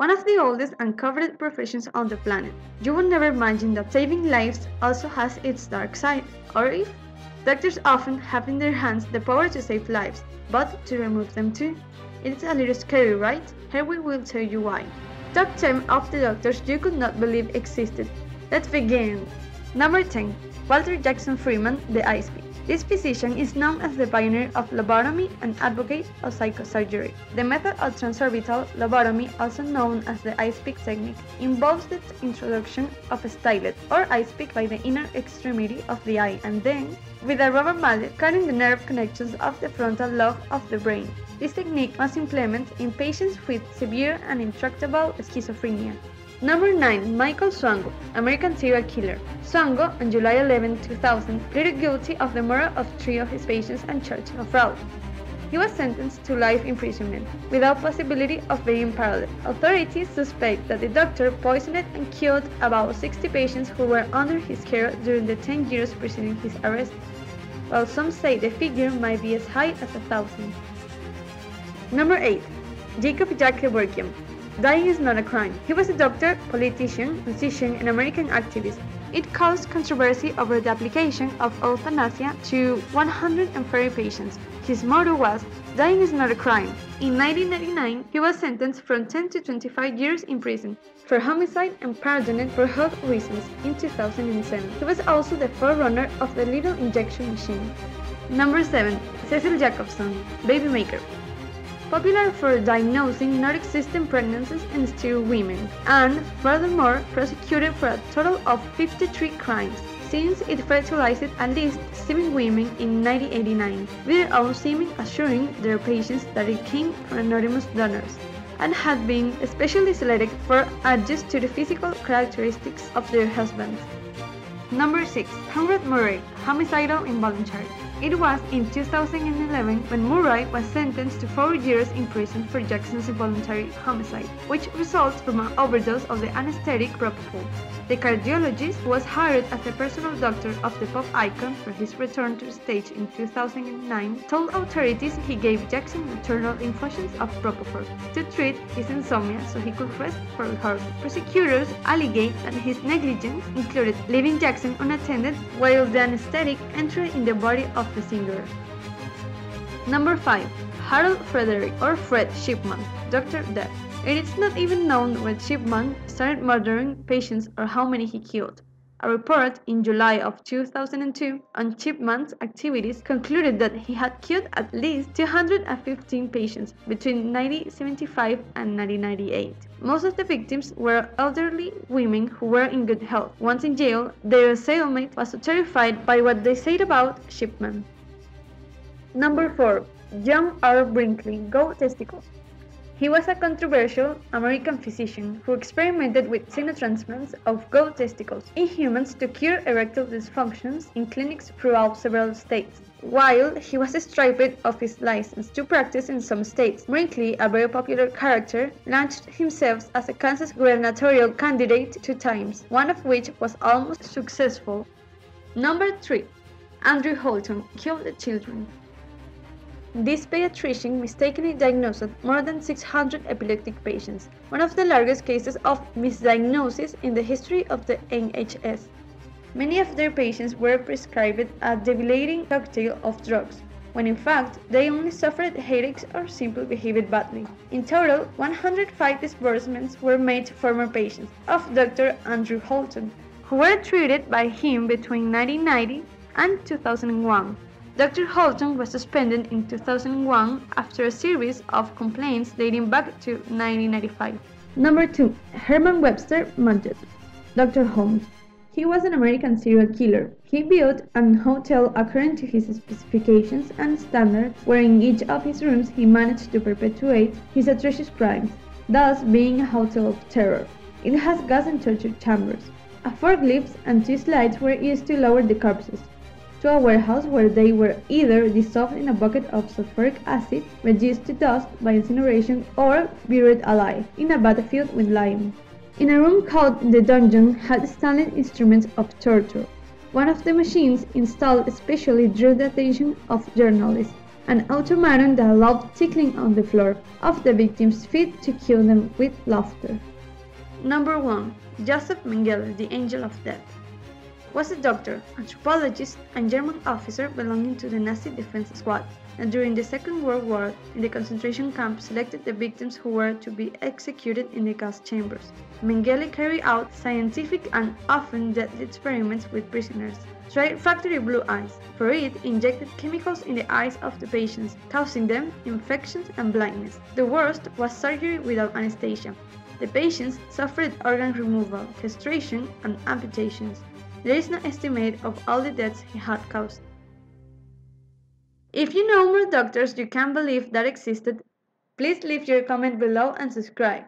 one of the oldest and coveted professions on the planet. You would never imagine that saving lives also has its dark side, or if? Doctors often have in their hands the power to save lives, but to remove them too. It's a little scary, right? Here we will tell you why. Top 10 of the doctors you could not believe existed. Let's begin! Number 10. Walter Jackson Freeman, the ISP. This physician is known as the pioneer of lobotomy and advocate of psychosurgery. The method of transorbital lobotomy, also known as the ice pick technique, involves the introduction of a stylet or ice pick by the inner extremity of the eye and then, with a rubber mallet, cutting the nerve connections of the frontal lobe of the brain. This technique was implemented in patients with severe and intractable schizophrenia. Number 9. Michael Swango, American serial killer. Swango, on July 11, 2000, pleaded guilty of the murder of 3 of his patients and charge of fraud. He was sentenced to life imprisonment, without possibility of being paroled. Authorities suspect that the doctor poisoned and killed about 60 patients who were under his care during the 10 years preceding his arrest, while some say the figure might be as high as 1,000. Number 8. Jacob Jack Kevorkian. Dying is not a crime. He was a doctor, politician, musician, and American activist. It caused controversy over the application of euthanasia to 130 patients. His motto was, "Dying is not a crime." In 1999, he was sentenced from 10 to 25 years in prison for homicide and pardoned for health reasons in 2007. He was also the forerunner of the lethal injection machine. Number 7. Cecil Jacobson, Babymaker. Popular for diagnosing non-existent pregnancies in sterile women, and furthermore prosecuted for a total of 53 crimes, since it fertilized at least 7 women in 1989, with their own semen assuring their patients that it came from anonymous donors, and had been especially selected for adjust to the physical characteristics of their husbands. Number 6. Conrad Murray, Homicidal Involuntary. It was in 2011 when Murray was sentenced to 4 years in prison for Jackson's involuntary homicide, which results from an overdose of the anesthetic propofol. The cardiologist was hired as the personal doctor of the pop icon for his return to the stage in 2009, told authorities he gave Jackson nocturnal infusions of propofol to treat his insomnia so he could rest for rehearsal. Prosecutors alleged that his negligence included leaving Jackson unattended while the anesthetic entered in the body of the singer. Number 5. Harold Frederick, or Fred Shipman, Dr. Death. It is not even known when Shipman started murdering patients or how many he killed. A report in July of 2002 on Shipman's activities concluded that he had killed at least 215 patients between 1975 and 1998. Most of the victims were elderly women who were in good health. Once in jail, their cellmate was terrified by what they said about Shipman. Number 4. John R. Brinkley, Go Testicles. He was a controversial American physician who experimented with xenotransplants of goat testicles in humans to cure erectile dysfunctions in clinics throughout several states. While he was stripped of his license to practice in some states, Brinkley, a very popular character, launched himself as a Kansas gubernatorial candidate 2 times, one of which was almost successful. Number 3. Andrew Holton, Kill the Children. This pediatrician mistakenly diagnosed more than 600 epileptic patients, one of the largest cases of misdiagnosis in the history of the NHS. Many of their patients were prescribed a debilitating cocktail of drugs, when in fact they only suffered headaches or simply behaved badly. In total, 105 disbursements were made to former patients of Dr. Andrew Holton, who were treated by him between 1990 and 2001. Dr. Holton was suspended in 2001 after a series of complaints dating back to 1995. Number 2. Herman Webster Mudgett, Dr. Holmes. He was an American serial killer. He built an hotel according to his specifications and standards, where in each of his rooms he managed to perpetuate his atrocious crimes, thus being a hotel of terror. It has gas and torture chambers. A forklift and 2 slides were used to lower the corpses to a warehouse where they were either dissolved in a bucket of sulfuric acid, reduced to dust by incineration, or buried alive in a battlefield with lime. In a room called the dungeon had standing instruments of torture. One of the machines installed especially drew the attention of journalists. an automaton that loved tickling on the floor of the victim's feet to kill them with laughter. Number 1. Joseph Mengele, the Angel of Death, was a doctor, anthropologist, and German officer belonging to the Nazi Defense Squad, and during the Second World War in the concentration camp selected the victims who were to be executed in the gas chambers. Mengele carried out scientific and often deadly experiments with prisoners. Tried refractory blue eyes. For it, injected chemicals in the eyes of the patients, causing them infections and blindness. The worst was surgery without anesthesia. The patients suffered organ removal, castration, and amputations. There is no estimate of all the deaths he had caused. If you know more doctors you can't believe that existed, please leave your comment below and subscribe.